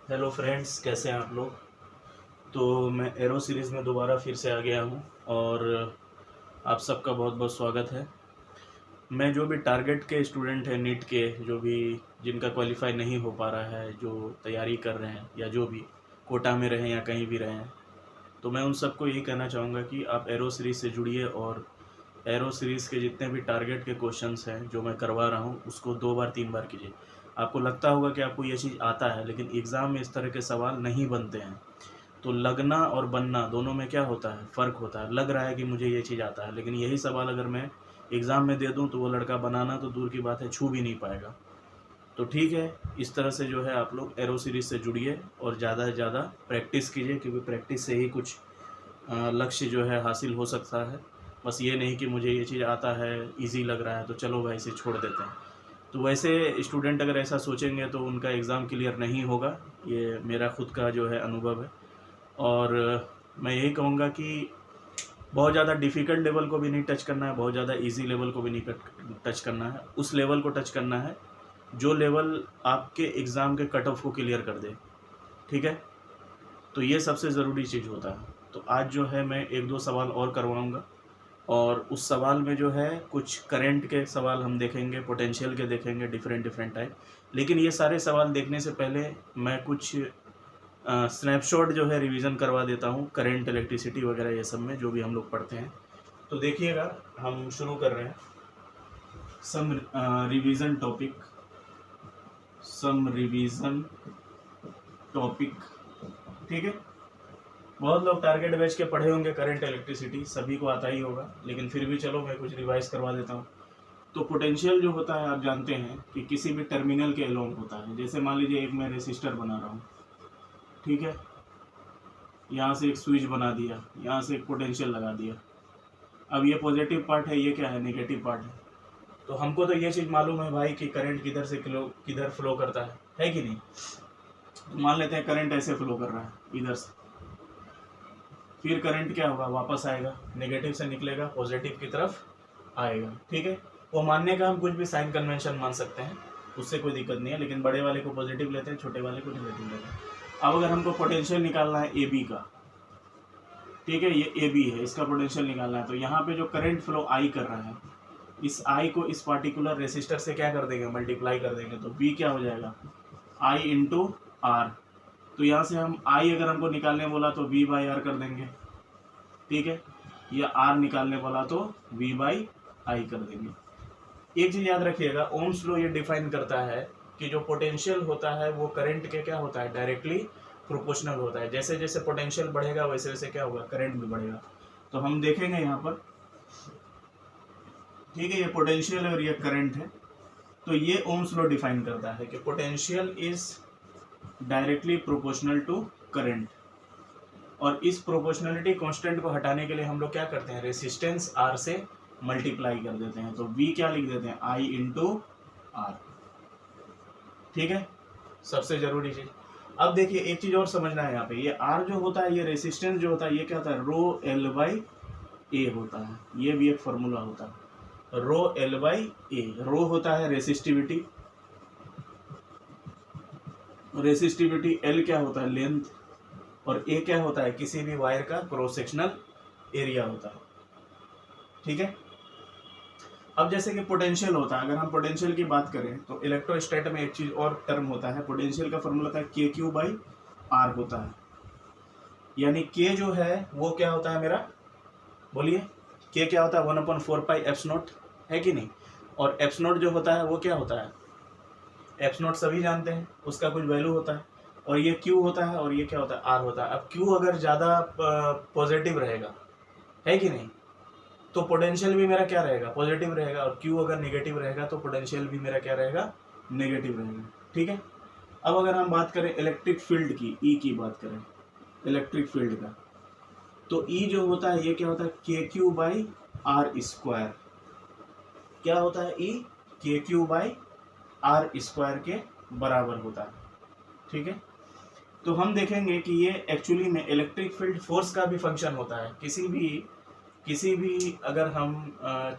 Hello friends, कैसे हैं आप लोग। तो मैं एरो सीरीज़ में दोबारा फिर से आ गया हूं और आप सबका बहुत बहुत स्वागत है। मैं जो भी टारगेट के स्टूडेंट हैं, नीट के, जो भी जिनका क्वालिफाई नहीं हो पा रहा है, जो तैयारी कर रहे हैं या जो भी कोटा में रहें या कहीं भी रहें, तो मैं उन सबको यही कहना चाहूँगा कि आप एरो सीरीज़ से जुड़िए और एरो सीरीज़ के जितने भी टारगेट के क्वेश्चंस हैं जो मैं करवा रहा हूँ उसको 2 बार 3 बार कीजिए। आपको लगता होगा कि आपको ये चीज़ आता है, लेकिन एग्ज़ाम में इस तरह के सवाल नहीं बनते हैं। तो लगना और बनना दोनों में क्या होता है, फ़र्क होता है। लग रहा है कि मुझे ये चीज़ आता है, लेकिन यही सवाल अगर मैं एग्ज़ाम में दे दूँ तो वो लड़का बनाना तो दूर की बात है, छू भी नहीं पाएगा। तो ठीक है, इस तरह से जो है आप लोग एरो सीरीज़ से जुड़िए और ज़्यादा से ज़्यादा प्रैक्टिस कीजिए, क्योंकि प्रैक्टिस से ही कुछ लक्ष्य जो है हासिल हो सकता है। बस ये नहीं कि मुझे ये चीज़ आता है, ईज़ी लग रहा है तो चलो भाई इसे छोड़ देते हैं। तो वैसे स्टूडेंट अगर ऐसा सोचेंगे तो उनका एग्ज़ाम क्लियर नहीं होगा। ये मेरा खुद का जो है अनुभव है। और मैं यही कहूँगा कि बहुत ज़्यादा डिफ़िकल्ट लेवल को भी नहीं टच करना है, बहुत ज़्यादा ईज़ी लेवल को भी नहीं टच करना है। उस लेवल को टच करना है जो लेवल आपके एग्ज़ाम के कट ऑफ को क्लियर कर दे। ठीक है? तो ये सबसे ज़रूरी चीज़ होता है। तो आज जो है मैं 1-2 सवाल और करवाऊँगा और उस सवाल में जो है कुछ करंट के सवाल हम देखेंगे, पोटेंशियल के देखेंगे, डिफरेंट टाइप। लेकिन ये सारे सवाल देखने से पहले मैं कुछ स्नैपशॉट जो है रिवीजन करवा देता हूँ, करंट, इलेक्ट्रिसिटी वगैरह ये सब में जो भी हम लोग पढ़ते हैं। तो देखिएगा, हम शुरू कर रहे हैं। सम रिवीजन टॉपिक, सम रिवीजन टॉपिक। ठीक है, बहुत लोग टारगेट बेच के पढ़े होंगे करंट, इलेक्ट्रिसिटी, सभी को आता ही होगा, लेकिन फिर भी चलो मैं कुछ रिवाइज करवा देता हूँ। तो पोटेंशियल जो होता है आप जानते हैं कि किसी भी टर्मिनल के अलोंग होता है। जैसे मान लीजिए एक मैं रेसिस्टर बना रहा हूँ, ठीक है, यहाँ से एक स्विच बना दिया, यहाँ से एक पोटेंशियल लगा दिया। अब ये पॉजिटिव पार्ट है, ये क्या है, नेगेटिव पार्ट है। तो हमको तो ये चीज़ मालूम है भाई कि करंट किधर से किधर फ्लो करता है कि नहीं। तो मान लेते हैं करंट ऐसे फ्लो कर रहा है इधर से, फिर करंट क्या होगा, वापस आएगा, नेगेटिव से निकलेगा, पॉजिटिव की तरफ आएगा। ठीक है, वो मानने का हम कुछ भी साइन कन्वेंशन मान सकते हैं, उससे कोई दिक्कत नहीं है, लेकिन बड़े वाले को पॉजिटिव लेते हैं, छोटे वाले को नेगेटिव लेते हैं। अब अगर हमको पोटेंशियल निकालना है ए बी का, ठीक है, ये ए बी है, इसका पोटेंशियल निकालना है, तो यहाँ पे जो करंट फ्लो आई कर रहा है, इस आई को इस पार्टिकुलर रेसिस्टर से क्या कर देंगे, मल्टीप्लाई कर देंगे, तो बी क्या हो जाएगा, आई इंटू आर। तो यहाँ से हम आई अगर हमको निकालने बोला तो वी बाई आर कर देंगे, ठीक है, या आर निकालने वाला तो वी बाई आई कर देंगे। एक चीज़ याद रखिएगा, ओम्स लॉ ये डिफाइन करता है कि जो पोटेंशियल होता है वो करंट के क्या होता है, डायरेक्टली प्रोपोर्शनल होता है। जैसे जैसे पोटेंशियल बढ़ेगा वैसे वैसे क्या होगा, करंट भी बढ़ेगा। तो हम देखेंगे यहाँ पर, ठीक है, ये पोटेंशियल और ये करंट है। तो ये ओम्स लॉ डिफाइन करता है कि potential is directly proportional to current. और इस प्रोपोर्शनलिटी कांस्टेंट को हटाने के लिए हम लोग क्या करते हैं, रेसिस्टेंस आर से मल्टीप्लाई कर देते हैं। तो V क्या लिख देते हैं, I इंटू आर। ठीक है, सबसे जरूरी चीज। अब देखिए एक चीज और समझना है यहाँ पे, ये R जो होता है, ये रेसिस्टेंस जो होता है, ये क्या होता है, रो एल बाई ए होता है। ये भी एक फॉर्मूला होता है, रो एल बाई ए। रो होता है रेसिस्टिविटी, रेसिस्टिविटी, एल क्या होता है, लेंथ, और ए क्या होता है, किसी भी वायर का क्रॉस सेक्शनल एरिया होता है। ठीक है, अब जैसे कि पोटेंशियल होता है, अगर हम पोटेंशियल की बात करें तो इलेक्ट्रोस्टैट में एक चीज और टर्म होता है, पोटेंशियल का फॉर्मूला होता है के क्यू बाई आर होता है। यानी के जो है वो क्या होता है मेरा, बोलिए, के क्या होता है, 1/4 पाई एप्स नॉट, है कि नहीं। और एप्स नॉट जो होता है वो क्या होता है, एप्स नॉट सभी जानते हैं, उसका कुछ वैल्यू होता है। और ये क्यू होता है और ये क्या होता है, आर होता है। अब क्यू अगर ज़्यादा पॉजिटिव रहेगा, है कि नहीं, तो पोटेंशियल भी मेरा क्या रहेगा, पॉजिटिव रहेगा। और Q अगर नेगेटिव रहेगा तो पोटेंशियल भी मेरा क्या रहेगा, नेगेटिव रहेगा। ठीक है, अब अगर हम बात करें इलेक्ट्रिक फील्ड की, E की बात करें, इलेक्ट्रिक फील्ड का, तो E जो होता है ये क्या होता है, के क्यू बाई आर स्क्वायर। क्या होता है, E के क्यू बाई आर स्क्वायर के बराबर होता है। ठीक है, तो हम देखेंगे कि ये एक्चुअली में इलेक्ट्रिक फील्ड फोर्स का भी फंक्शन होता है। किसी भी अगर हम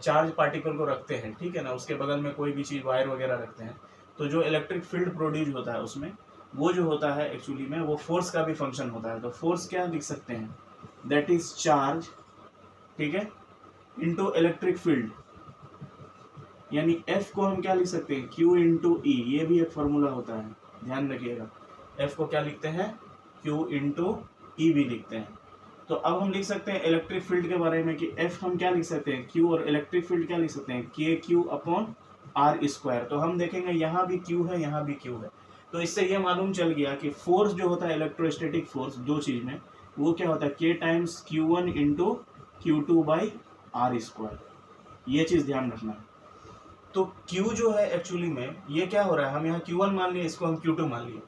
चार्ज पार्टिकल को रखते हैं, ठीक है ना, उसके बगल में कोई भी चीज़ वायर वगैरह रखते हैं, तो जो इलेक्ट्रिक फील्ड प्रोड्यूस होता है उसमें वो जो होता है एक्चुअली में वो फोर्स का भी फंक्शन होता है। तो फोर्स क्या लिख सकते हैं, दैट इज चार्ज, ठीक है, इनटू इलेक्ट्रिक फील्ड, यानी F को हम क्या लिख सकते हैं, Q इंटू ई, ये भी एक फॉर्मूला होता है, ध्यान रखिएगा। F को क्या लिखते हैं, Q इंटू ई भी लिखते हैं। तो अब हम लिख सकते हैं इलेक्ट्रिक फील्ड के बारे में कि F हम क्या लिख सकते हैं, Q, और इलेक्ट्रिक फील्ड क्या लिख सकते हैं, KQ अपॉन R स्क्वायर। तो हम देखेंगे यहाँ भी Q है, यहाँ भी Q है, तो इससे ये मालूम चल गया कि फोर्स जो होता है इलेक्ट्रोस्टैटिक फोर्स दो चीज में, वो क्या होता है, K times Q1 into Q2 by R square. ये चीज ध्यान रखना है। तो Q जो है एक्चुअली में ये क्या हो रहा है, हम यहाँ Q1 मान लिए, इसको हम Q2 मान लिए,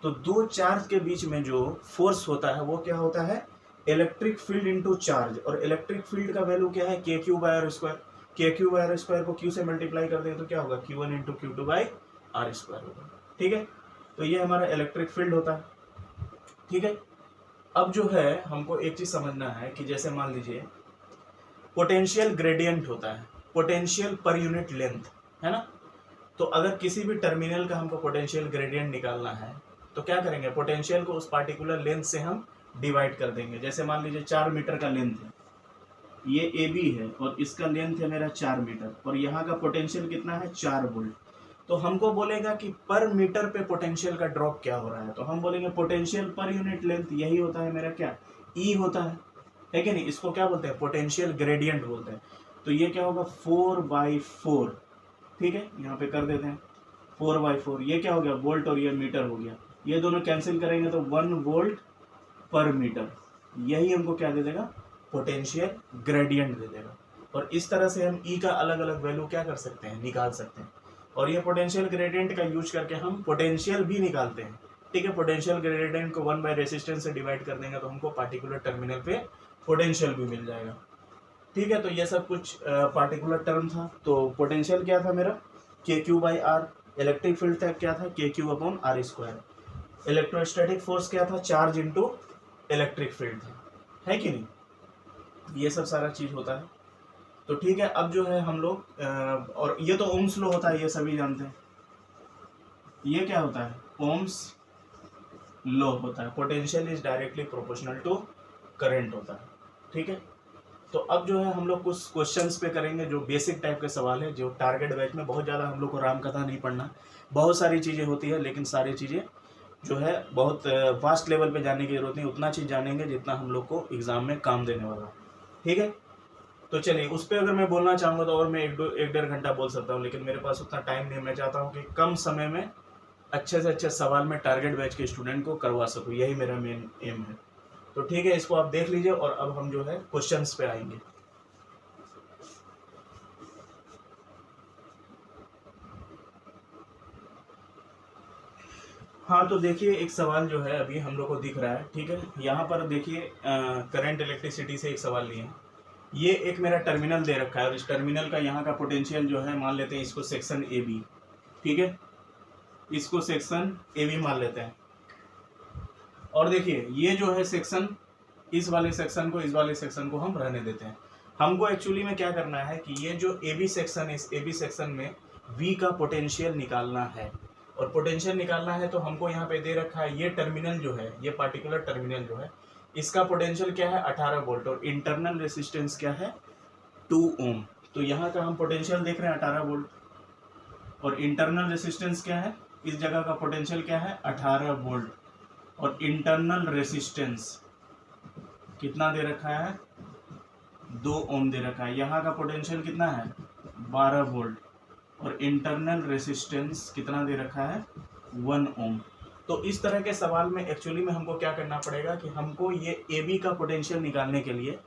तो दो चार्ज के बीच में जो फोर्स होता है वो क्या होता है, इलेक्ट्रिक फील्ड इंटू चार्ज। और इलेक्ट्रिक फील्ड का वैल्यू क्या है, KQ by R square. KQ by R square को Q से मल्टीप्लाई कर दें तो क्या होगा, Q1 into Q2 by are square होगा, ठीक है। तो ये हमारा इलेक्ट्रिक फील्ड होता है, ठीक है। अब जो है हमको एक चीज समझना है कि जैसे मान लीजिए पोटेंशियल ग्रेडियंट होता है, पोटेंशियल पर यूनिट लेंथ, है ना। तो अगर किसी भी टर्मिनल का हमको पोटेंशियल ग्रेडियंट निकालना है तो क्या करेंगे, पोटेंशियल को उस पार्टिकुलर लेंथ से हम डिवाइड कर देंगे। जैसे मान लीजिए 4 मीटर का लेंथ है, ये AB है और इसका लेंथ है मेरा 4 मीटर, और यहाँ का पोटेंशियल कितना है, 4 वोल्ट। तो हमको बोलेगा कि पर मीटर पे पोटेंशियल का ड्रॉप क्या हो रहा है, तो हम बोलेंगे पोटेंशियल पर यूनिट लेंथ, यही होता है मेरा क्या, E होता है कि नहीं। इसको क्या बोलते हैं, पोटेंशियल ग्रेडियंट बोलते हैं। तो ये क्या होगा, 4/4, ठीक है, यहाँ पे कर देते हैं 4/4। ये क्या हो गया, वोल्ट, और ये मीटर हो गया, ये दोनों कैंसिल करेंगे तो 1 वोल्ट पर मीटर। यही हमको क्या दे देगा, पोटेंशियल ग्रेडियंट दे देगा। और इस तरह से हम E का अलग अलग वैल्यू क्या कर सकते हैं, निकाल सकते हैं। और ये पोटेंशियल ग्रेडियंट का यूज करके हम पोटेंशियल भी निकालते हैं, ठीक है। पोटेंशियल ग्रेडियंट को 1 बाय रेसिस्टेंस से डिवाइड कर देंगे तो हमको पार्टिकुलर टर्मिनल पे पोटेंशियल भी मिल जाएगा, ठीक है। तो ये सब कुछ पार्टिकुलर टर्म था। तो पोटेंशियल क्या था मेरा, KQ by R, electric field था क्या था, KQ upon R square, electrostatic force क्या था, चार्ज इंटू इलेक्ट्रिक फील्ड था, है कि नहीं। ये सब सारा चीज होता है। तो ठीक है, अब जो है हम लोग और ये तो ओम्स लॉ होता है, ये सभी जानते हैं। ये क्या होता है, ओम्स लॉ होता है, potential is directly proportional to current होता है, ठीक है। तो अब जो है हम लोग कुछ क्वेश्चंस पे करेंगे जो बेसिक टाइप के सवाल है, जो टारगेट बैच में बहुत ज़्यादा हम लोग को रामकथा नहीं पढ़ना, बहुत सारी चीज़ें होती है, लेकिन सारी चीज़ें जो है बहुत वास्ट लेवल पे जाने की जरूरत नहीं, उतना चीज़ जानेंगे जितना हम लोग को एग्ज़ाम में काम देने वाला, ठीक है। तो चलिए उस पर अगर मैं बोलना चाहूँगा तो और मैं एक डेढ़ घंटा बोल सकता हूँ, लेकिन मेरे पास उतना टाइम नहीं। मैं चाहता हूँ कि कम समय में अच्छे से अच्छे सवाल में टारगेट बैच के स्टूडेंट को करवा सकूँ, यही मेरा मेन एम है। तो ठीक है, इसको आप देख लीजिए और अब हम जो है क्वेश्चंस पे आएंगे। हाँ, तो देखिए एक सवाल जो है अभी हम लोग को दिख रहा है, ठीक है। यहाँ पर देखिए करंट इलेक्ट्रिसिटी से एक सवाल लिए हैं। ये एक मेरा टर्मिनल दे रखा है और इस टर्मिनल का यहाँ का पोटेंशियल जो है मान लेते हैं इसको सेक्शन AB, ठीक है, इसको सेक्शन AB मान लेते हैं। और देखिए ये जो है सेक्शन, इस वाले सेक्शन को, इस वाले सेक्शन को हम रहने देते हैं। हमको एक्चुअली में क्या करना है कि ये जो AB सेक्शन है, इस AB सेक्शन में V का पोटेंशियल निकालना है। और पोटेंशियल निकालना है तो हमको यहाँ पे दे रखा है ये टर्मिनल जो है, ये पार्टिकुलर टर्मिनल जो है, इसका पोटेंशियल क्या है 18 वोल्ट और इंटरनल रेसिस्टेंस क्या है 2 ओम। तो यहाँ का हम पोटेंशियल देख रहे हैं 18 वोल्ट और इंटरनल रेसिस्टेंस क्या है, इस जगह का पोटेंशियल क्या है 18 वोल्ट और इंटरनल रेसिस्टेंस कितना दे रखा है 2 ओम दे रखा है। यहाँ का पोटेंशियल कितना है 12 वोल्ट और इंटरनल रेसिस्टेंस कितना दे रखा है 1 ओम। तो इस तरह के सवाल में एक्चुअली में हमको क्या करना पड़ेगा कि हमको ये AB का पोटेंशियल निकालने के लिए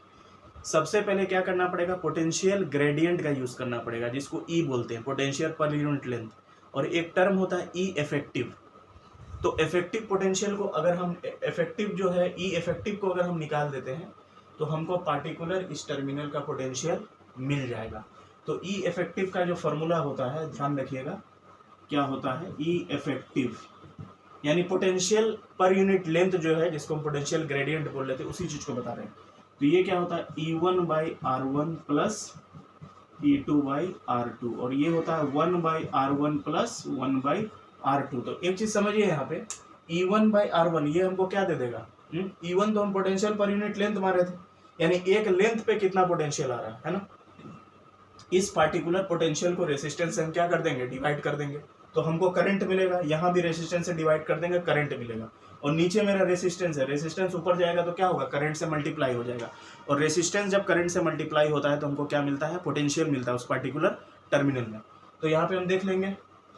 सबसे पहले क्या करना पड़ेगा, पोटेंशियल ग्रेडियंट का यूज़ करना पड़ेगा, जिसको E बोलते हैं, पोटेंशियल पर यूनिट लेंथ। और एक टर्म होता है E इफेक्टिव। तो इफेक्टिव पोटेंशियल को अगर हम इफेक्टिव जो है E इफेक्टिव को अगर हम निकाल देते हैं तो हमको पार्टिकुलर इस टर्मिनल का पोटेंशियल मिल जाएगा। तो E इफेक्टिव का जो फॉर्मूला होता है ध्यान रखिएगा क्या होता है, E इफेक्टिव यानी पोटेंशियल पर यूनिट लेंथ जो है, जिसको हम पोटेंशियल ग्रेडियंट बोल रहे थे, उसी चीज को बता रहे हैं। तो ये क्या होता है E1/R1 प्लस E2/R2 और ये होता है 1/R1 प्लस 1/R2। तो एक चीज समझिए यहाँ पे E1/R1 ये हमको क्या दे देगा, E1 तो हम पोटेंशियल पर यूनिट लेंथ मारे थे, यानी एक लेंथ पे कितना पोटेंशियल आ रहा है ना। इस पार्टिकुलर पोटेंशियल को रेसिस्टेंस से हम क्या कर देंगे, डिवाइड कर देंगे, तो हमको करंट मिलेगा। यहाँ भी रेसिस्टेंस से डिवाइड कर देंगे, करंट मिलेगा। और नीचे मेरा रेसिस्टेंस है, रेसिस्टेंस ऊपर जाएगा तो क्या होगा, करंट से मल्टीप्लाई हो जाएगा। और रेसिस्टेंस जब करंट से मल्टीप्लाई होता है तो हमको क्या मिलता है, पोटेंशियल मिलता है उस पार्टिकुलर टर्मिनल में। तो यहाँ पे हम देख लेंगे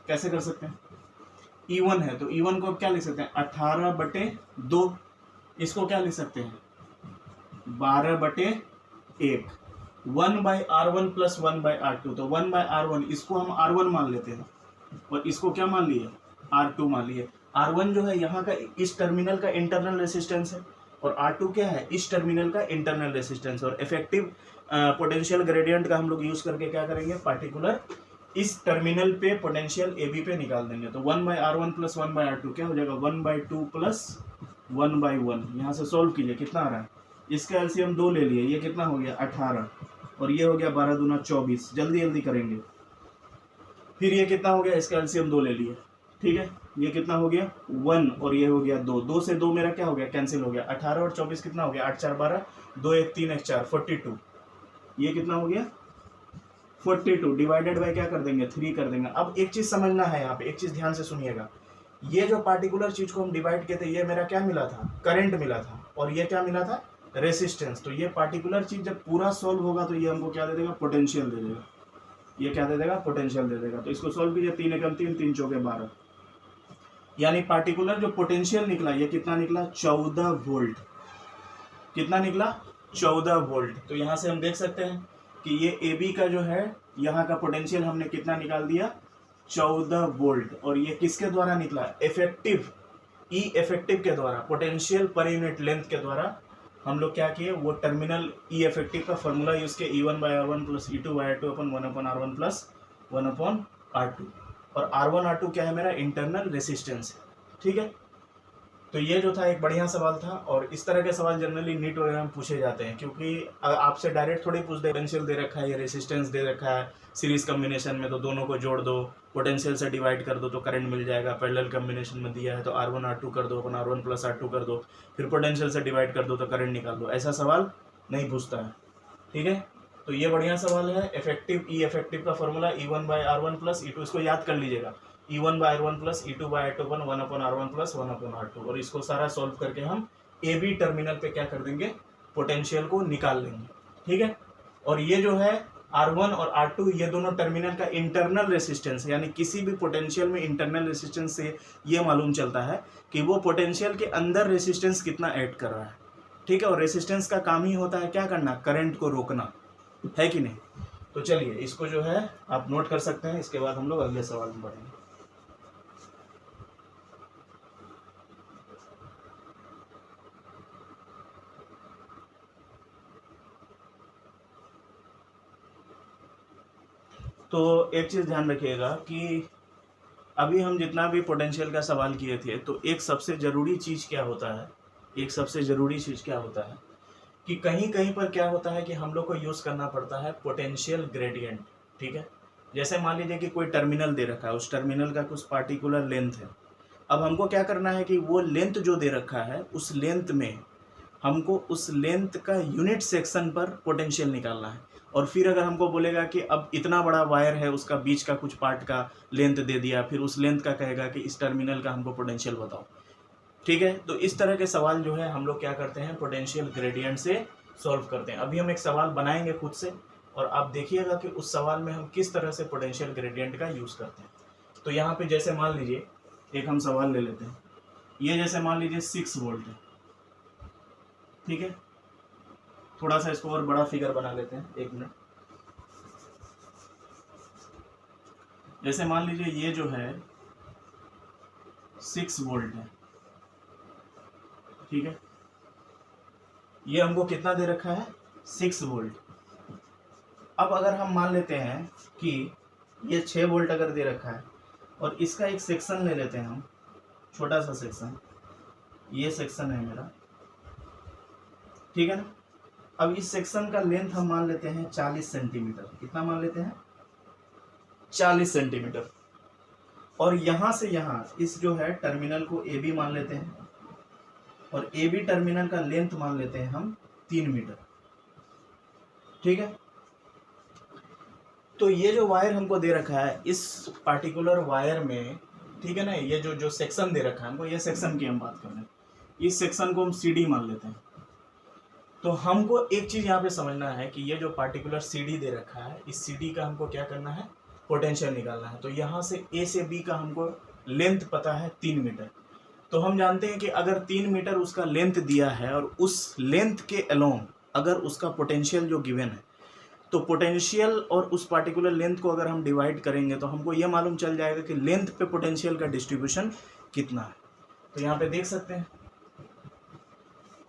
कैसे कर सकते हैं। E1 है तो E1 को क्या लिख सकते हैं, 18/2। इसको क्या लिख सकते हैं, 12/1। 1/R1 प्लस 1/R2, तो 1/R1 इसको हम R1 मान लेते हैं और इसको क्या मान लिए, R2 मान लिए। R1 जो है यहाँ का इस टर्मिनल का इंटरनल रेसिस्टेंस है और R2 क्या है, इस टर्मिनल का इंटरनल रेसिस्टेंस। और इफेक्टिव पोटेंशियल ग्रेडियंट का हम लोग यूज करके क्या करेंगे, पार्टिकुलर इस टर्मिनल पे पोटेंशियल AB पे निकाल देंगे। तो 1/R1 प्लस 1/R2 क्या हो जाएगा, 1/2 प्लस 1/1। यहाँ से सोल्व कीजिए, कितना आ रहा है, इसका एलसीएम 2 ले लिए, ये कितना हो गया 18 और ये हो गया 12 दूना 24। जल्दी जल्दी करेंगे। फिर ये कितना हो गया, इसका एलसीएम 2 ले लिए, ठीक है। ये कितना हो गया 1 और ये हो गया 2, 2 से 2 मेरा क्या हो गया, कैंसिल हो गया। 18 और 24 कितना हो गया, 8 4 12, 2 1 3 1 4, 42। ये कितना हो गया 42, डिवाइडेड बाय क्या कर देंगे, 3 कर देंगे। अब एक चीज समझना है, यहाँ पे एक चीज ध्यान से सुनिएगा। ये जो पार्टिकुलर चीज को हम डिवाइड किए थे, ये मेरा क्या मिला था, करंट मिला था, और ये क्या मिला था, रेसिस्टेंस। तो ये पार्टिकुलर चीज जब पूरा सॉल्व होगा तो ये हमको क्या दे देगा, पोटेंशियल दे देगा। ये क्या दे देगा, पोटेंशियल दे देगा। तो इसको सॉल्व कीजिए, 3 एकम 3, 3 चौके 12, यानी पार्टिकुलर जो पोटेंशियल निकला ये कितना निकला, 14 वोल्ट। कितना निकला, 14 वोल्ट। तो यहाँ से हम देख सकते हैं कि ये AB का जो है यहाँ का पोटेंशियल हमने कितना निकाल दिया, 14 वोल्ट। और ये किसके द्वारा निकला, इफेक्टिव E इफेक्टिव के द्वारा, पोटेंशियल पर यूनिट लेंथ के द्वारा हम लोग क्या किए, वो टर्मिनल E इफेक्टिव का फॉर्मूला यूज किया, E1/R1 प्लस E2/R2 अपन 1/R1 प्लस 1/R2। और R1 R2 क्या है, मेरा इंटरनल रेसिस्टेंस है, ठीक है। तो ये जो था एक बढ़िया सवाल था, और इस तरह के सवाल जनरली नीट वगैरह में पूछे जाते हैं, क्योंकि आपसे डायरेक्ट थोड़ी पूछ दे, पोटेंशियल दे रखा है, ये रेसिस्टेंस दे रखा है सीरीज कम्बिनेशन में, तो दोनों को जोड़ दो, पोटेंशियल से डिवाइड कर दो तो करंट मिल जाएगा। पैरेलल कम्बिनेशन में दिया है तो R1 R2 कर दो, अपन R1 प्लस R2 कर दो, फिर पोटेंशियल से डिवाइड कर दो तो करंट निकाल दो। ऐसा सवाल नहीं पूछता है, ठीक है। तो ये बढ़िया सवाल है। इफेक्टिव E इफेक्टिव का फॉर्मूला E1/R1 प्लस E2, इसको याद कर लीजिएगा, E1/R1 प्लस E2/R2 अपन 1/R1 प्लस 1/R2। और इसको सारा सॉल्व करके हम AB टर्मिनल पे क्या कर देंगे, पोटेंशियल को निकाल लेंगे, ठीक है। और ये जो है R1 और R2 ये दोनों टर्मिनल का इंटरनल रेसिस्टेंस, यानी किसी भी पोटेंशियल में इंटरनल रेसिस्टेंस से ये मालूम चलता है कि वो पोटेंशियल के अंदर रेसिस्टेंस कितना ऐड कर रहा है, ठीक है। और रेसिस्टेंस का काम ही होता है क्या करना, करंट को रोकना, है कि नहीं। तो चलिए इसको जो है आप नोट कर सकते हैं, इसके बाद हम लोग अगले सवाल में बढ़ेंगे। तो एक चीज़ ध्यान रखिएगा कि अभी हम जितना भी पोटेंशियल का सवाल किए थे, तो एक सबसे ज़रूरी चीज़ क्या होता है, एक सबसे ज़रूरी चीज़ क्या होता है कि कहीं कहीं पर क्या होता है कि हम लोग को यूज़ करना पड़ता है पोटेंशियल ग्रेडियंट, ठीक है। जैसे मान लीजिए कि कोई टर्मिनल दे रखा है, उस टर्मिनल का कुछ पार्टिकुलर लेंथ है। अब हमको क्या करना है कि वो लेंथ जो दे रखा है, उस लेंथ में हमको उस लेंथ का यूनिट सेक्शन पर पोटेंशियल निकालना है। और फिर अगर हमको बोलेगा कि अब इतना बड़ा वायर है, उसका बीच का कुछ पार्ट का लेंथ दे दिया, फिर उस लेंथ का कहेगा कि इस टर्मिनल का हमको पोटेंशियल बताओ, ठीक है। तो इस तरह के सवाल जो है हम लोग क्या करते हैं, पोटेंशियल ग्रेडियंट से सॉल्व करते हैं। अभी हम एक सवाल बनाएंगे खुद से, और आप देखिएगा कि उस सवाल में हम किस तरह से पोटेंशियल ग्रेडियंट का यूज़ करते हैं। तो यहाँ पे जैसे मान लीजिए एक हम सवाल ले लेते हैं, ये जैसे मान लीजिए 6 वोल्ट है, ठीक है। थोड़ा सा इसको और बड़ा फिगर बना लेते हैं, 1 मिनट। जैसे मान लीजिए ये जो है 6 वोल्ट है, ठीक है। ये हमको कितना दे रखा है, 6 वोल्ट। अब अगर हम मान लेते हैं कि ये 6 वोल्ट अगर दे रखा है, और इसका एक सेक्शन ले लेते हैं हम, छोटा सा सेक्शन, ये सेक्शन है मेरा, ठीक है ना। अब इस सेक्शन का लेंथ हम मान लेते हैं 40 सेंटीमीटर। कितना मान लेते हैं, 40 सेंटीमीटर। और यहाँ से यहाँ इस जो है टर्मिनल को ए बी मान लेते हैं, और ए बी टर्मिनल का लेंथ मान लेते हैं हम 3 मीटर। ठीक है, तो ये जो वायर हमको दे रखा है, इस पार्टिकुलर वायर में, ठीक है ना, ये जो सेक्शन दे रखा है हमको, ये सेक्शन की हम बात कर रहे हैं, इस सेक्शन को हम सी डी मान लेते हैं। तो हमको एक चीज़ यहाँ पे समझना है कि ये जो पार्टिकुलर सी डी दे रखा है, इस सी डी का हमको क्या करना है, पोटेंशियल निकालना है। तो यहाँ से ए से बी का हमको लेंथ पता है 3 मीटर। तो हम जानते हैं कि अगर 3 मीटर उसका लेंथ दिया है और उस लेंथ के अलोंग अगर उसका पोटेंशियल जो गिवन है, तो पोटेंशियल और उस पार्टिकुलर लेंथ को अगर हम डिवाइड करेंगे तो हमको ये मालूम चल जाएगा कि लेंथ पे पोटेंशियल का डिस्ट्रीब्यूशन कितना है। तो यहाँ पे देख सकते हैं,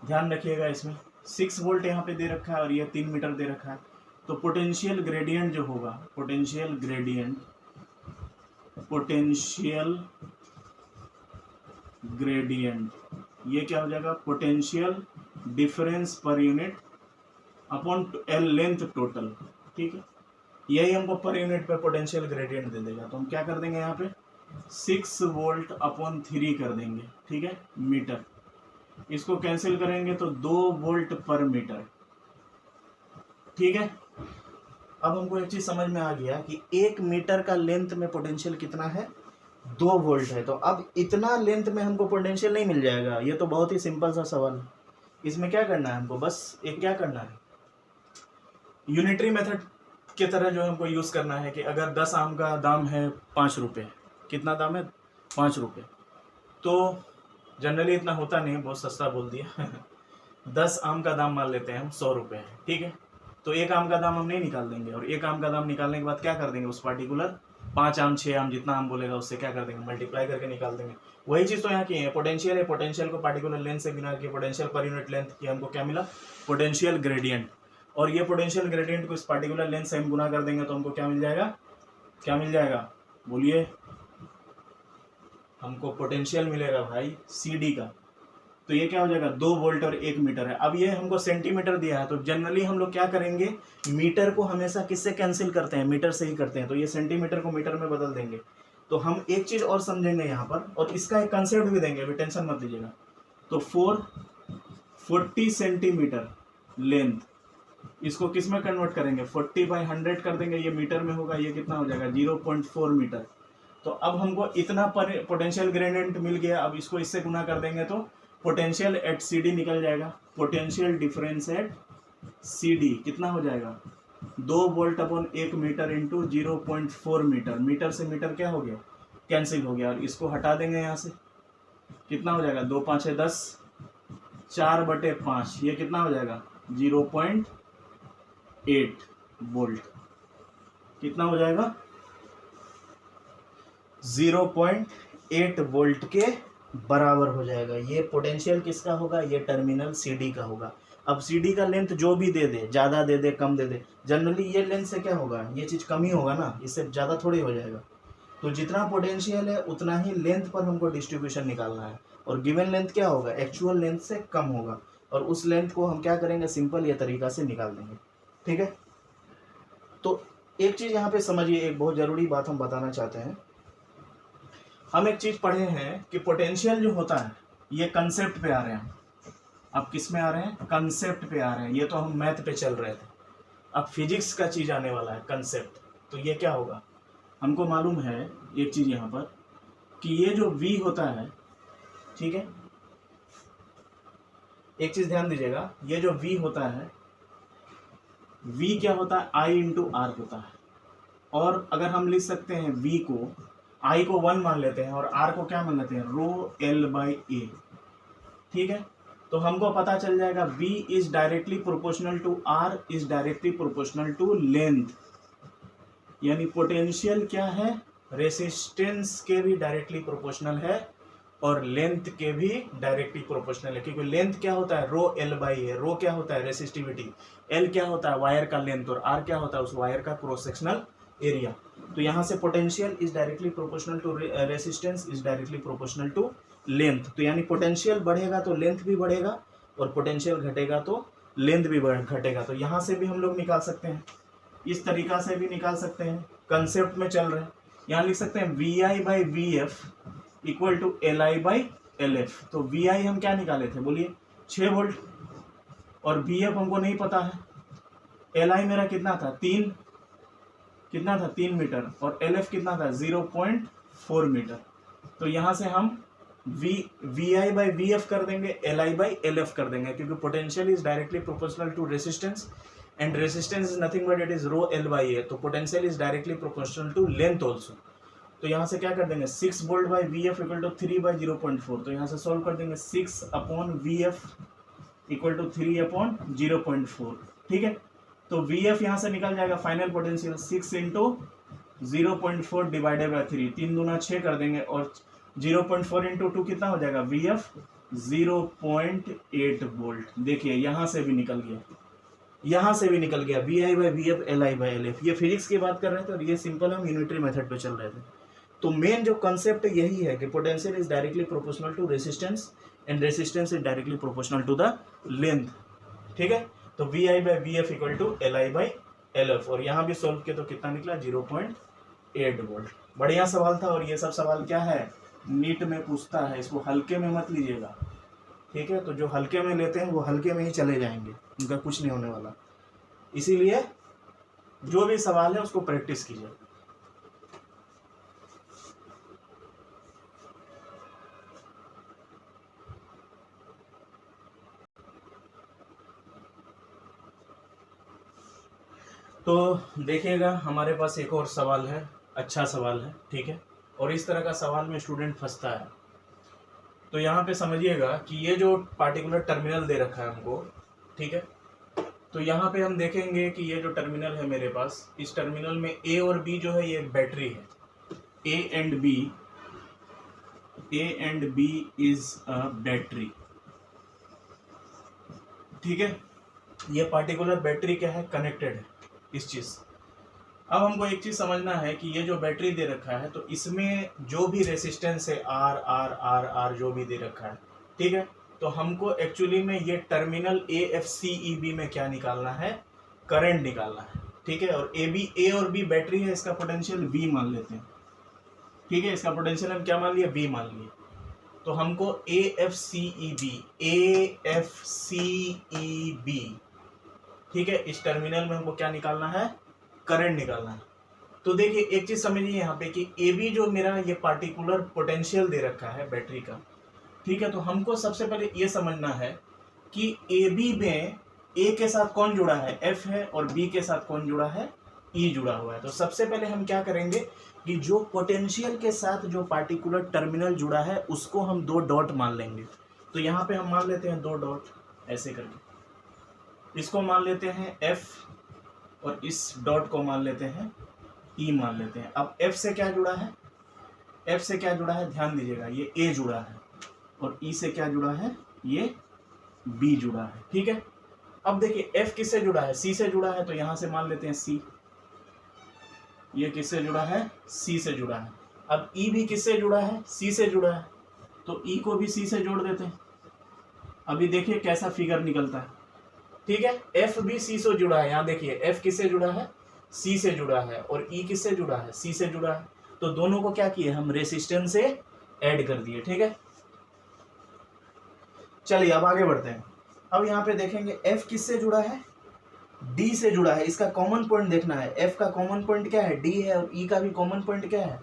ध्यान रखिएगा, इसमें 6 वोल्ट यहाँ पे दे रखा है और ये 3 मीटर दे रखा है। तो पोटेंशियल ग्रेडियंट जो होगा, पोटेंशियल ग्रेडियंट ये क्या हो जाएगा, potential difference per unit upon L length total. ठीक है, यही हमको पर यूनिट पे पोटेंशियल ग्रेडियंट दे देगा। तो हम क्या कर देंगे, यहाँ पे 6 वोल्ट अपॉन 3 कर देंगे। ठीक है, मीटर, इसको कैंसिल करेंगे तो 2 वोल्ट पर मीटर। ठीक है, अब हमको एक चीज समझ में आ गया कि 1 मीटर का लेंथ में पोटेंशियल कितना है, 2 वोल्ट है। तो अब इतना लेंथ में हमको पोटेंशियल नहीं मिल जाएगा। ये तो बहुत ही सिंपल सा सवाल है। इसमें क्या करना है हमको, बस एक क्या करना है, यूनिटरी मेथड की तरह जो हमको यूज़ करना है कि अगर 10 आम का दाम है 5 रुपये, कितना दाम है, 5 रुपये, तो जनरली इतना होता नहीं, बहुत सस्ता बोल दिया 10 आम का दाम मान लेते हैं हम 100 रुपये है। ठीक है, तो 1 आम का दाम हम नहीं निकाल देंगे, और 1 आम का दाम निकालने के बाद क्या कर देंगे, उस पार्टिकुलर 5 आम 6 आम जितना आम बोलेगा उससे क्या कर देंगे, मल्टीप्लाई करके निकाल देंगे। वही चीज़ तो यहाँ की है, पोटेंशियल है, पोटेंशियल को पार्टिकुलर लेंथ से गुना किया, पोटेंशियल पर यूनिट लेंथ की हमको क्या मिला, पोटेंशियल ग्रेडियंट। और ये पोटेंशियल ग्रेडियंट को इस पार्टिकुलर लेंथ से हम गुना कर देंगे तो हमको क्या मिल जाएगा, क्या मिल जाएगा, बोलिए, हमको पोटेंशियल मिलेगा भाई सी डी का। तो ये क्या हो जाएगा, 2 वोल्ट और 1 मीटर है। अब ये हमको सेंटीमीटर दिया है, तो जनरली हम लोग क्या करेंगे, मीटर को हमेशा किससे कैंसिल करते हैं, मीटर से ही करते हैं। तो ये सेंटीमीटर को मीटर में बदल देंगे। तो हम एक चीज़ और समझेंगे यहाँ पर, और इसका एक कंसेप्ट भी देंगे, अभी टेंशन मत लीजिएगा। तो 440 सेंटीमीटर लेंथ, इसको किस में कन्वर्ट करेंगे, 40/100 कर देंगे, ये मीटर में होगा, ये कितना हो जाएगा, 0.4 मीटर। तो अब हमको इतना पोटेंशियल ग्रेडियंट मिल गया। अब इसको इससे गुना कर देंगे तो पोटेंशियल एट सी डी निकल जाएगा। Potential difference at C D कितना हो जाएगा, 2 volt upon 1 metre into 0.4 metre. Metre से मीटर क्या हो गया, कैंसिल हो गया। और इसको हटा देंगे यहाँ से, कितना हो जाएगा, 2 5 10, 4/5, ये कितना हो जाएगा, 0.8 वोल्ट। कितना हो जाएगा, 0.8 वोल्ट के बराबर हो जाएगा। ये पोटेंशियल किसका होगा, ये टर्मिनल सीडी का होगा। अब सीडी का लेंथ जो भी दे दे, ज़्यादा दे दे कम दे दे, जनरली ये लेंथ से क्या होगा, ये चीज़ कम ही होगा ना, इससे ज़्यादा थोड़ी हो जाएगा। तो जितना पोटेंशियल है उतना ही लेंथ पर हमको डिस्ट्रीब्यूशन निकालना है, और गिवन लेंथ क्या होगा, एक्चुअल लेंथ से कम होगा, और उस लेंथ को हम क्या करेंगे, सिंपल ये तरीका से निकाल देंगे। ठीक है, तो एक चीज़ यहाँ पे समझिए, एक बहुत ज़रूरी बात हम बताना चाहते हैं। हम एक चीज़ पढ़े हैं कि पोटेंशियल जो होता है, ये कंसेप्ट पे आ रहे हैं। अब किस में आ रहे हैं, कंसेप्ट पे आ रहे हैं। ये तो हम मैथ पे चल रहे थे, अब फिजिक्स का चीज़ आने वाला है, कंसेप्ट। तो ये क्या होगा, हमको मालूम है एक चीज़ यहाँ पर कि ये जो V होता है, ठीक है, एक चीज़ ध्यान दीजिएगा, ये जो V होता है, V क्या होता है, I × R होता है। और अगर हम लिख सकते हैं V को, I को 1 मान लेते हैं और R को क्या मान लेते हैं, ρl/a। ठीक है, तो हमको पता चल जाएगा V is directly proportional to R is directly proportional to length. यानी पोटेंशियल क्या है, रेसिस्टेंस के भी डायरेक्टली प्रोपोर्शनल है और लेंथ के भी डायरेक्टली प्रोपोर्शनल है। क्योंकि लेंथ क्या होता है, ρl/a। रो क्या होता है, रेसिस्टिविटी। L क्या होता है, वायर का लेंथ, और R क्या होता है, उस वायर का क्रॉस सेक्शनल एरिया। तो यहाँ से potential is directly proportional to resistance is directly proportional to length. तो यानी पोटेंशियल बढ़ेगा तो लेंथ भी बढ़ेगा, और पोटेंशियल घटेगा तो लेंथ भी घटेगा। तो यहाँ से भी हम लोग निकाल सकते हैं, इस तरीका से भी निकाल सकते हैं, कंसेप्ट में चल रहे हैं। यहाँ लिख सकते हैं VI/VF इक्वल टू LI/LF। तो VI हम क्या निकाले थे बोलिए 6 वोल्ट, और VF हमको नहीं पता है। LI मेरा कितना था 3 मीटर, और LF कितना था 0.4 मीटर। तो यहाँ से हम VI/VF कर देंगे, LI/LF कर देंगे, क्योंकि potential is directly proportional to resistance, and resistance is nothing but it is rho L/A। तो potential is directly proportional to length also. तो यहाँ से क्या कर देंगे 6 volt by VF equal to 3/0.4। तो यहाँ से सॉल्व कर देंगे 6/VF इक्वल टू 3/0.4। ठीक है, तो VF यहाँ से निकल जाएगा final potential 6 into 0.4 divided by 3, 3 दूना 6 कर देंगे, और 0.4 इंटू 2 कितना हो जाएगा VF 0.8 वोल्ट। देखिए यहाँ से भी निकल गया, यहाँ से भी निकल गया VI/VF LI/LF। ये फिजिक्स की बात कर रहे थे और ये सिंपल हम यूनिटरी मेथड पे चल रहे थे। तो मेन जो कंसेप्ट यही है कि potential is directly proportional to resistance, and resistance is directly proportional to the length. ठीक है, तो VI/VF इक्वल टू LI/LF, और यहाँ भी सोल्व किया तो कितना निकला 0.8 वोल्ट। बढ़िया सवाल था, और ये सब सवाल क्या है नीट में पूछता है, इसको हल्के में मत लीजिएगा। ठीक है, तो जो हल्के में लेते हैं वो हल्के में ही चले जाएंगे, उनका कुछ नहीं होने वाला। इसीलिए जो भी सवाल है उसको प्रैक्टिस कीजिए। तो देखिएगा हमारे पास एक और सवाल है, अच्छा सवाल है। ठीक है, और इस तरह का सवाल में स्टूडेंट फंसता है। तो यहाँ पे समझिएगा कि ये जो पार्टिकुलर टर्मिनल दे रखा है हमको, ठीक है, तो यहाँ पे हम देखेंगे कि ये जो टर्मिनल है मेरे पास, इस टर्मिनल में A और B जो है ये बैटरी है। A and B is a battery. ठीक है, ये पार्टिकुलर बैटरी क्या है कनेक्टेड है इस चीज। अब हमको एक चीज समझना है कि ये जो बैटरी दे रखा है, तो इसमें जो भी रेसिस्टेंस है R जो भी दे रखा है, ठीक है, तो हमको एक्चुअली में ये टर्मिनल AFCEB में क्या निकालना है, करंट निकालना है। ठीक है, और A और B बैटरी है, इसका पोटेंशियल V मान लेते हैं। ठीक है, इसका पोटेंशियल हम क्या मान लिया V मान लिए। तो हमको AFCEB ठीक है, इस टर्मिनल में हमको क्या निकालना है, करंट निकालना है। तो देखिए एक चीज समझिए यहाँ पे कि AB जो मेरा ये पार्टिकुलर पोटेंशियल दे रखा है बैटरी का, ठीक है, तो हमको सबसे पहले ये समझना है कि AB में A के साथ कौन जुड़ा है, F है, और B के साथ कौन जुड़ा है, E जुड़ा हुआ है। तो सबसे पहले हम क्या करेंगे कि जो पोटेंशियल के साथ जो पार्टिकुलर टर्मिनल जुड़ा है उसको हम 2 डॉट मान लेंगे। तो यहाँ पे हम मान लेते हैं 2 डॉट ऐसे करके, इसको मान लेते हैं F, और इस डॉट को मान लेते हैं E मान लेते हैं। अब F से क्या जुड़ा है, F से क्या जुड़ा है ध्यान दीजिएगा, ये A जुड़ा है, और E से क्या जुड़ा है, ये B जुड़ा है। ठीक है, अब देखिए F किससे जुड़ा है, C से जुड़ा है, तो यहां से मान लेते हैं C। ये किससे जुड़ा है, C से जुड़ा है। अब E भी किससे जुड़ा है, C से जुड़ा है, तो E को भी C से जोड़ देते हैं। अभी देखिए कैसा फिगर निकलता है। ठीक है, F भी C से जुड़ा है। यहाँ देखिए F किससे जुड़ा है, C से जुड़ा है, और E किससे जुड़ा है, C से जुड़ा है। तो दोनों को क्या किए हम रेसिस्टेंस से ऐड कर दिए। ठीक है, चलिए अब आगे बढ़ते हैं। अब यहाँ पे देखेंगे F किससे जुड़ा है, D से जुड़ा है। इसका कॉमन पॉइंट देखना है, F का कॉमन पॉइंट क्या है, D है, और E का भी कॉमन पॉइंट क्या है,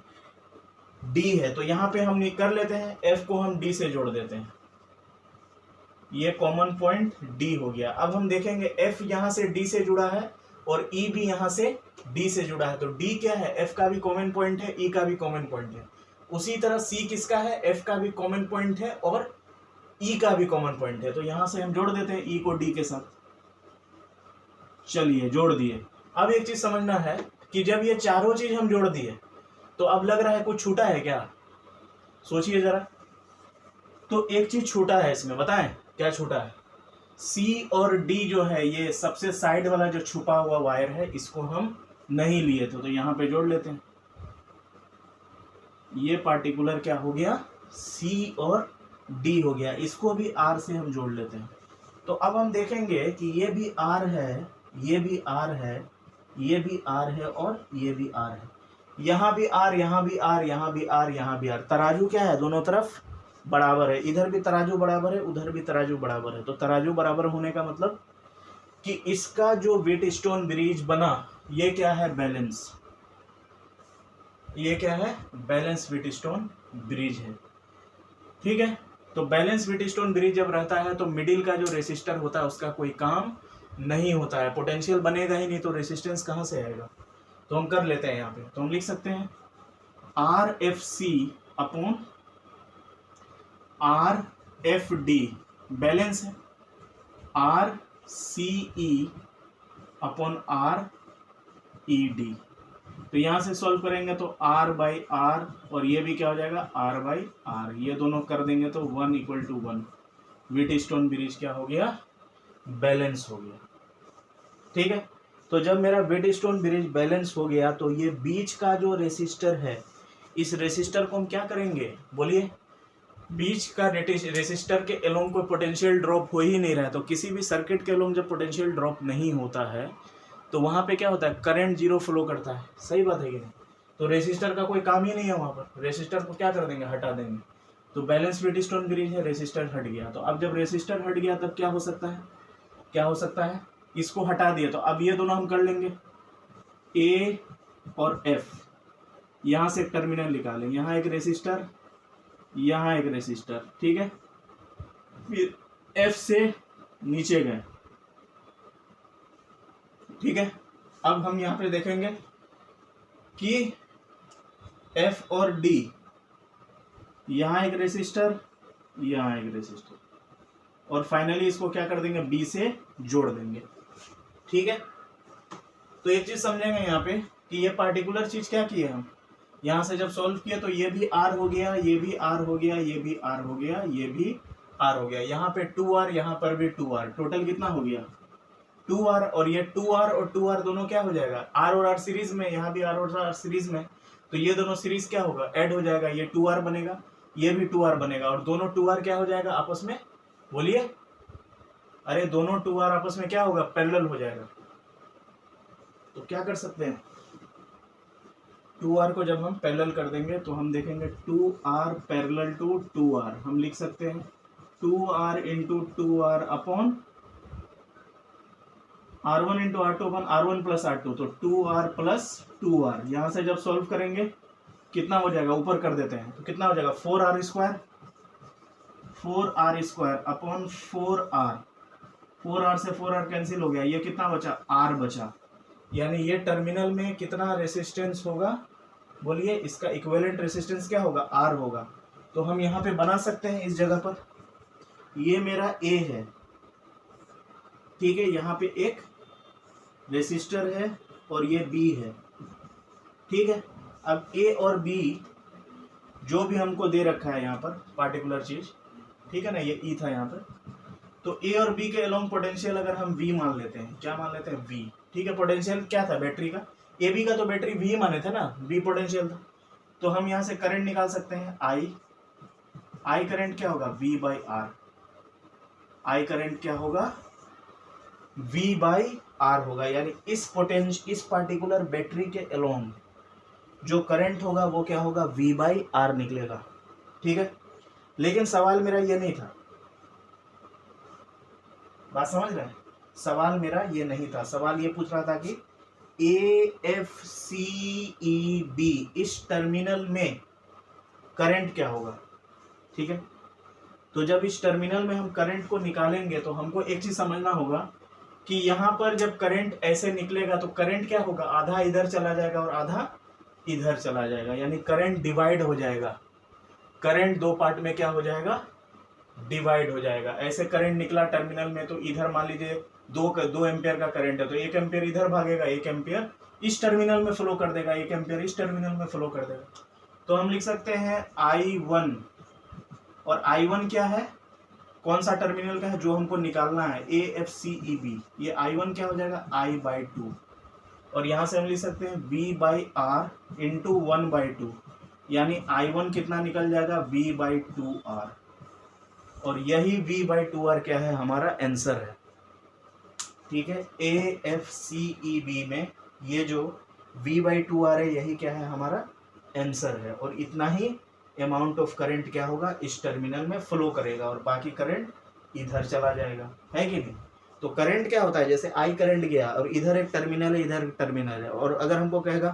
D है। तो यहाँ पे हम कर लेते हैं, F को हम D से जोड़ देते हैं, ये कॉमन पॉइंट D हो गया। अब हम देखेंगे F यहाँ से D से जुड़ा है, और E भी यहाँ से D से जुड़ा है। तो D क्या है, F का भी कॉमन पॉइंट है, E का भी कॉमन पॉइंट है। उसी तरह C किसका है, F का भी कॉमन पॉइंट है, और E का भी कॉमन पॉइंट है। तो यहां से हम जोड़ देते हैं E को D के साथ। चलिए जोड़ दिए। अब एक चीज समझना है कि जब ये चारों चीज हम जोड़ दिए, तो अब लग रहा है कुछ छूटा है क्या, सोचिए जरा। तो एक चीज छूटा है इसमें, बताएं क्या छूटा है। C और D जो है, ये सबसे साइड वाला जो छुपा हुआ वायर है, इसको हम नहीं लिए थे, तो यहाँ पे जोड़ लेते हैं। ये पार्टिकुलर क्या हो गया, C और D हो गया। इसको भी R से हम जोड़ लेते हैं। तो अब हम देखेंगे कि ये भी R है, ये भी R है, ये भी R है, और ये भी R है। यहाँ भी आर, यहाँ भी आर, यहाँ भी आर, यहाँ भी आर। तराजू क्या है, दोनों तरफ बराबर है। इधर भी तराजू बराबर है, उधर भी तराजू बराबर है। तो तराजू बराबर होने का मतलब कि इसका जो व्हीटस्टोन ब्रिज बना, ये क्या है, बैलेंस। ये क्या है, बैलेंस व्हीटस्टोन ब्रिज है। ठीक है, तो बैलेंस व्हीटस्टोन ब्रिज जब रहता है तो मिडिल का जो रेसिस्टर होता है उसका कोई काम नहीं होता है, पोटेंशियल बनेगा ही नहीं, तो रेसिस्टेंस कहाँ से आएगा। तो हम कर लेते हैं यहाँ पे, तो हम लिख सकते हैं R F C upon R F D, balance है, R C E upon R E D. तो यहां से सॉल्व करेंगे तो r बाई आर, और ये भी क्या हो जाएगा, r बाई आर। ये दोनों कर देंगे तो 1 इक्वल टू 1। व्हीटस्टोन ब्रिज क्या हो गया, बैलेंस हो गया। ठीक है, तो जब मेरा व्हीटस्टोन ब्रिज बैलेंस हो गया तो ये बीच का जो रेसिस्टर है, इस रेसिस्टर को हम क्या करेंगे, बोलिए। बीच का रेसिस्टर के एलोंग कोई पोटेंशियल ड्रॉप हो ही नहीं रहा है, तो किसी भी सर्किट के एलोंग जब पोटेंशियल ड्रॉप नहीं होता है तो वहां पे क्या होता है, करंट जीरो फ्लो करता है। सही बात है कि नहीं। तो रेसिस्टर का कोई काम ही नहीं है वहां पर, रेसिस्टर को क्या कर देंगे, हटा देंगे। तो बैलेंस व्हीटस्टोन ब्रिज है, रेसिस्टर हट गया। तो अब जब रेसिस्टर हट गया तब क्या हो सकता है, क्या हो सकता है, इसको हटा दिया। तो अब ये दोनों हम कर लेंगे, ए और एफ, यहां से एक टर्मिनल निकालें, यहाँ एक रेसिस्टर, यहाँ एक रेसिस्टर। ठीक है, फिर एफ से नीचे गए। ठीक है, अब हम यहां पे देखेंगे कि एफ और डी, यहां एक रेसिस्टर, यहां एक रेसिस्टर, और फाइनली इसको क्या कर देंगे, बी से जोड़ देंगे। ठीक है, तो एक चीज समझेंगे यहाँ पे कि ये पार्टिकुलर चीज क्या की है, हम यहां से जब सॉल्व किया तो ये भी आर हो गया, ये भी आर हो गया, ये भी आर हो गया, ये भी आर हो गया, यहाँ पे 2R, यहाँ पर भी 2R, टोटल कितना हो गया 2R। और ये 2R और 2R दोनों क्या हो जाएगा, R और R सीरीज में, यहाँ भी R और R सीरीज में, तो ये दोनों सीरीज क्या होगा, ऐड हो जाएगा, ये 2R बनेगा, ये भी 2R बनेगा, और दोनों 2R क्या हो जाएगा आपस में, बोलिए। अरे दोनों 2R आपस में क्या होगा, पैरेलल हो जाएगा। तो क्या कर सकते हैं, 2R को जब हम पैरेलल कर देंगे तो हम देखेंगे 2R पैरेलल टू 2R, हम लिख सकते हैं 2R into 2R upon R1 into R2 upon R1 plus R2, तो 2R प्लस 2R। यहां से जब सॉल्व करेंगे कितना हो जाएगा, ऊपर कर देते हैं तो कितना हो जाएगा, 4R square, 4R square upon 4R, 4R से 4R कैंसिल हो गया, ये कितना बचा, R बचा। यानी ये टर्मिनल में कितना रेसिस्टेंस होगा, बोलिए, इसका इक्विवेलेंट रेसिस्टेंस क्या होगा, R होगा। तो हम यहाँ पे बना सकते हैं इस जगह पर, ये मेरा A है, ठीक है, यहाँ पे एक रेसिस्टर है और ये B है। ठीक है, अब A और B जो भी हमको दे रखा है यहाँ पर पार्टिकुलर चीज, ठीक है ना, ये E था यहाँ पर, तो A और B के अलोंग पोटेंशियल अगर हम V मान लेते हैं, क्या मान लेते हैं, V। ठीक है, पोटेंशियल क्या था बैटरी का, AB का तो बैटरी V माने थे ना, V पोटेंशियल था। तो हम यहाँ से करंट निकाल सकते हैं, I करंट क्या होगा, V by R। I current क्या होगा, V बाई R होगा। यानी इस पार्टिकुलर बैटरी के अलोंग जो करंट होगा वो क्या होगा, V बाई R निकलेगा। ठीक है, लेकिन सवाल मेरा ये नहीं था, बात समझ रहे हैं, सवाल मेरा ये नहीं था। सवाल ये पूछ रहा था कि AFCEB इस टर्मिनल में करंट क्या होगा। ठीक है, तो जब इस टर्मिनल में हम करंट को निकालेंगे तो हमको एक चीज समझना होगा कि यहाँ पर जब करंट ऐसे निकलेगा तो करंट क्या होगा, आधा इधर चला जाएगा और आधा इधर चला जाएगा, यानी करंट डिवाइड हो जाएगा। करंट दो पार्ट में क्या हो जाएगा, डिवाइड हो जाएगा। ऐसे करंट निकला टर्मिनल में तो इधर मान लीजिए 2 एम्पियर का करंट है, तो 1 एम्पियर इधर भागेगा, 1 एम्पियर इस टर्मिनल में फ्लो कर देगा, 1 एम्पियर इस टर्मिनल में फ्लो कर देगा। तो हम लिख सकते हैं I1, और I1 क्या है, कौन सा टर्मिनल का है जो हमको निकालना है, AFCEB। ये I1 क्या हो जाएगा, I बाई 2, और यहां से हम लिख सकते हैं V by R into 1 by 2, यानी I1 कितना निकल जाएगा, V बाई 2R, और यही V बाई 2R क्या है, हमारा आंसर है। ठीक है, AFCEB में ये जो V/2R है, यही क्या है हमारा आंसर है। और इतना ही अमाउंट ऑफ करंट क्या होगा इस टर्मिनल में फ्लो करेगा और बाकी करंट इधर चला जाएगा, है कि नहीं। तो करंट क्या होता है, जैसे आई करंट गया और इधर एक टर्मिनल है इधर एक टर्मिनल है, और अगर हमको कहेगा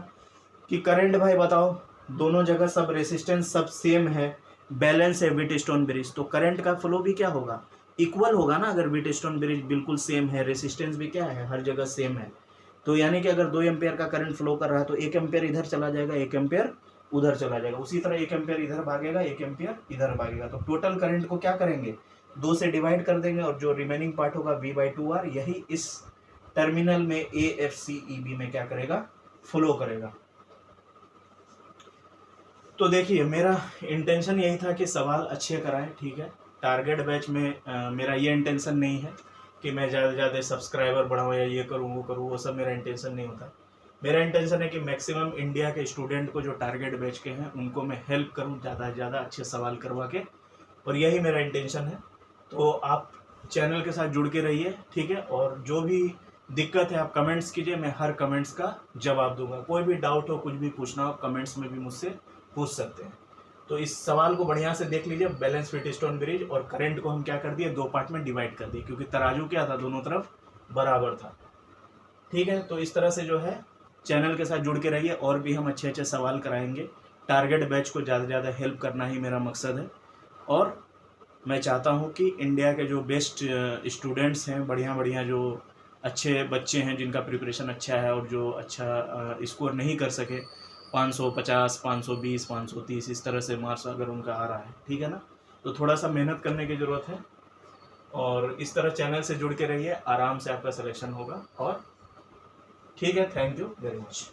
कि करंट भाई बताओ दोनों जगह सब रेसिस्टेंस सब सेम है, बैलेंस है व्हीटस्टोन ब्रिज, तो करंट का फ्लो भी क्या होगा इक्वल होगा ना। अगर व्हीटस्टोन ब्रिज बिल्कुल सेम है, रेसिस्टेंस भी क्या है हर जगह सेम है, तो यानी कि अगर 2 एम्पेयर का करंट फ्लो कर रहा है तो 1 एम्पेयर इधर चला जाएगा 1 एम्पेयर उधर चला जाएगा, उसी तरह 1 एम्पेयर इधर भागेगा 1 एम्पेयर इधर भागेगा। तो टोटल करंट को क्या करेंगे 2 से डिवाइड कर देंगे और जो रिमेनिंग पार्ट होगा V/2R यही इस टर्मिनल में AFCEB में क्या करेगा फ्लो करेगा। तो देखिए मेरा इंटेंशन यही था कि सवाल अच्छे कराएं, ठीक है। टारगेट बैच में मेरा ये इंटेंशन नहीं है कि मैं ज़्यादा से ज़्यादा सब्सक्राइबर बढ़ाऊँ या ये करूँ वो सब मेरा इंटेंशन नहीं होता। मेरा इंटेंशन है कि मैक्सिमम इंडिया के स्टूडेंट को जो टारगेट बैच के हैं उनको मैं हेल्प करूँ ज़्यादा से ज़्यादा अच्छे सवाल करवा के, और यही मेरा इंटेंशन है। तो आप चैनल के साथ जुड़ के रहिए, ठीक है। और जो भी दिक्कत है आप कमेंट्स कीजिए, मैं हर कमेंट्स का जवाब दूंगा। कोई भी डाउट हो कुछ भी पूछना हो कमेंट्स में भी मुझसे पूछ सकते हैं। तो इस सवाल को बढ़िया से देख लीजिए, बैलेंस व्हीटस्टोन ब्रिज और करंट को हम क्या कर दिए 2 पार्ट में डिवाइड कर दिए, क्योंकि तराजू क्या था दोनों तरफ बराबर था, ठीक है। तो इस तरह से जो है चैनल के साथ जुड़ के रहिए, और भी हम अच्छे अच्छे सवाल कराएंगे। टारगेट बैच को ज़्यादा से ज़्यादा हेल्प करना ही मेरा मकसद है, और मैं चाहता हूँ कि इंडिया के जो बेस्ट स्टूडेंट्स हैं, बढ़िया बढ़िया जो अच्छे बच्चे हैं जिनका प्रिपरेशन अच्छा है और जो अच्छा स्कोर नहीं कर सके 550, 520, 530 इस तरह से मार्क्स अगर उनका आ रहा है, ठीक है ना, तो थोड़ा सा मेहनत करने की ज़रूरत है। और इस तरह चैनल से जुड़ के रहिए, आराम से आपका सिलेक्शन होगा। और ठीक है, थैंक यू वेरी मच।